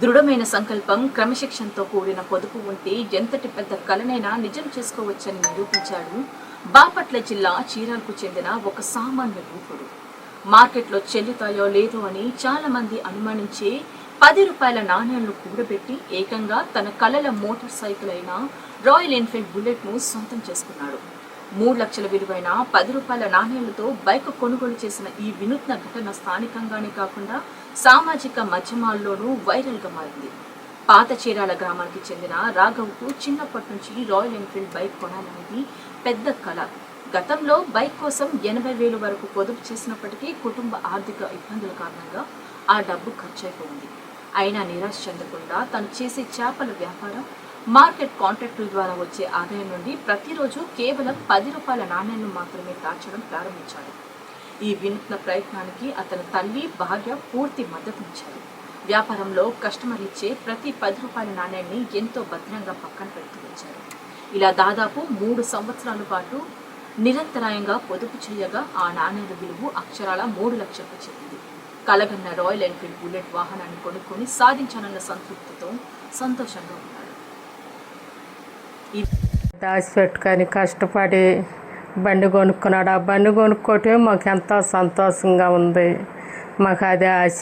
దృఢమైన సంకల్పం, క్రమశిక్షణతో కూడిన పొదుపు ఉంటే ఎంతటి పెద్ద కలనైనా నిజం చేసుకోవచ్చని నిరూపించాడు బాపట్ల జిల్లా చీరాలకు చెందిన ఒక సామాన్య యువకుడు. మార్కెట్లో చెల్లుతాయో లేదో అని చాలా మంది అనుమానించే 10 రూపాయల నాణ్యాలను కూడబెట్టి ఏకంగా తన కలల మోటార్ సైకిల్ అయిన రాయల్ ఎన్ఫీల్డ్ బుల్లెట్ ను సొంతం చేసుకున్నాడు. 3 లక్షల విలువైన 10 రూపాయల నాణ్యాలతో బైక్ కొనుగోలు చేసిన ఈ వినూత్న ఘటన స్థానికంగానే కాకుండా సామాజిక మాధ్యమాల్లోనూ వైరల్ గా మారింది. పాత చీరాల గ్రామానికి చెందిన రాఘవ్కు చిన్నప్పటి నుంచి రాయల్ ఎన్ఫీల్డ్ బైక్ కొనాలనేది పెద్ద కళ. గతంలో బైక్ కోసం 80,000 వరకు పొదుపు చేసినప్పటికీ కుటుంబ ఆర్థిక ఇబ్బందుల కారణంగా ఆ డబ్బు ఖర్చయిపోయింది. అయినా నిరాశ చెందకుండా తను చేసే చేపల వ్యాపారం, మార్కెట్ కాంట్రాక్టుల ద్వారా వచ్చే ఆదాయం నుండి ప్రతిరోజు కేవలం 10 రూపాయల నాణ్యాలను మాత్రమే దాచడం ప్రారంభించాడు. ఈ వినూత్న ప్రయత్నానికి అతని తల్లి, భార్య పూర్తి మద్దతునిచ్చారు. వ్యాపారంలో కస్టమర్ ఇచ్చే ప్రతి 10 రూపాయల నాణ్యాన్ని ఎంతో భద్రంగా పక్కన పెడుతూ వచ్చారు. ఇలా దాదాపు 3 సంవత్సరాల పాటు నిరంతరాయంగా పొదుపు చేయగా ఆ నాణ్యాల విలువ అక్షరాల 3 లక్షలకు చేరింది. కలగన్న రాయల్ ఎన్ఫీల్డ్ బుల్లెట్ వాహనాన్ని కొనుక్కొని సాధించానన్న సంతృప్తితో సంతోషంగా ఉన్నాడు. దాచిపెట్టుకొని కష్టపడి బండి కొనుక్కున్నాడు. ఆ బండి కొనుక్కోవటమే మాకు ఎంతో సంతోషంగా ఉంది. మాకు అదే ఆశ.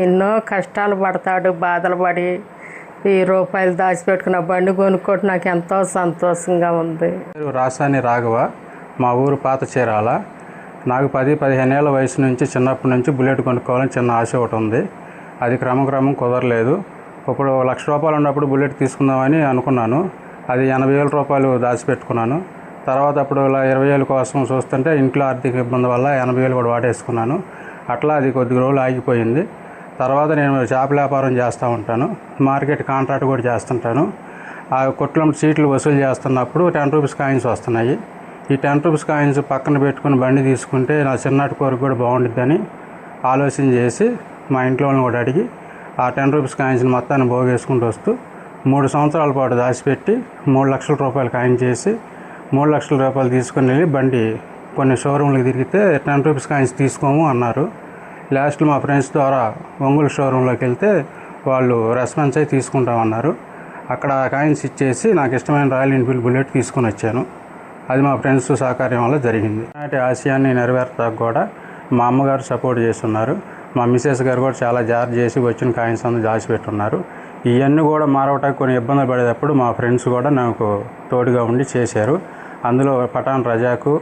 ఎన్నో కష్టాలు పడతాడు, బాధలు పడి ఈ రూపాయలు దాచిపెట్టుకున్న బండి కొనుక్కోవటం నాకు ఎంతో సంతోషంగా ఉంది. రాసాని రాఘవ, మా ఊరు పాత చీరాల. నాకు 10-15 ఏళ్ళ వయసు నుంచి చిన్నప్పటి నుంచి బుల్లెట్ కొనుక్కోవాలని చిన్న ఆశ ఒకటి ఉంది. అది క్రమక్రమం కుదరలేదు. ఇప్పుడు 1 లక్ష రూపాయలు ఉన్నప్పుడు బుల్లెట్ తీసుకుందామని అనుకున్నాను. అది 80,000 రూపాయలు దాచిపెట్టుకున్నాను. తర్వాత అప్పుడు 20,000 కోసం చూస్తుంటే ఇంట్లో ఆర్థిక ఇబ్బంది వల్ల 80,000 కూడా వాడేసుకున్నాను. అట్లా అది కొద్ది రోజులు ఆగిపోయింది. తర్వాత నేను చేపల వ్యాపారం చేస్తూ ఉంటాను, మార్కెట్ కాంట్రాక్ట్ కూడా చేస్తుంటాను. ఆ కొట్లో సీట్లు వసూలు చేస్తున్నప్పుడు 10 రూపీస్ కాయిన్స్ వస్తున్నాయి. ఈ 10 రూపీస్ కాయిన్స్ పక్కన పెట్టుకుని బండి తీసుకుంటే నా చిన్నటి కోరిక కూడా బాగుంటుందని ఆలోచన చేసి మా ఇంట్లో వాళ్ళని కూడా అడిగి ఆ 10 రూపీస్ కాయిన్స్ని మొత్తాన్ని పోగేసుకుంటూ వస్తూ 3 సంవత్సరాల పాటు దాచిపెట్టి 3 లక్షల రూపాయలు కాయిన్ చేసి 3 లక్షల రూపాయలు తీసుకుని వెళ్ళి బండి కొన్ని షోరూమ్లకు తిరిగితే 10 రూపీస్ కాయిన్స్ తీసుకోము అన్నారు. లాస్ట్లో మా ఫ్రెండ్స్ ద్వారా ఒంగోలు షోరూంలోకి వెళ్తే వాళ్ళు రెస్పాన్స్ అయి తీసుకుంటామన్నారు. అక్కడ కాయిన్స్ ఇచ్చేసి నాకు ఇష్టమైన రాయల్ ఎన్ఫీల్డ్ బుల్లెట్ తీసుకుని వచ్చాను. అది మా ఫ్రెండ్స్ సహకార్యం వల్ల జరిగింది. నాటి ఆశయాన్ని నెరవేర్చడానికి కూడా మా అమ్మగారు సపోర్ట్ చేస్తున్నారు. మా మిసెస్ గారు కూడా చాలా జాగ్రత్త చేసి వచ్చిన కాయిన్స్ అంతా దాచిపెట్టున్నారు. ఇవన్నీ కూడా మారవటానికి కొన్ని ఇబ్బందులు పడేటప్పుడు మా ఫ్రెండ్స్ కూడా నాకు తోడుగా ఉండి చేశారు. అందులో పఠాన్ రజాకు,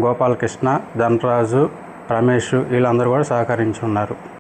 గోపాలకృష్ణ, ధనరాజు, రమేష్ వీళ్ళందరూ కూడా సహకరించి ఉన్నారు.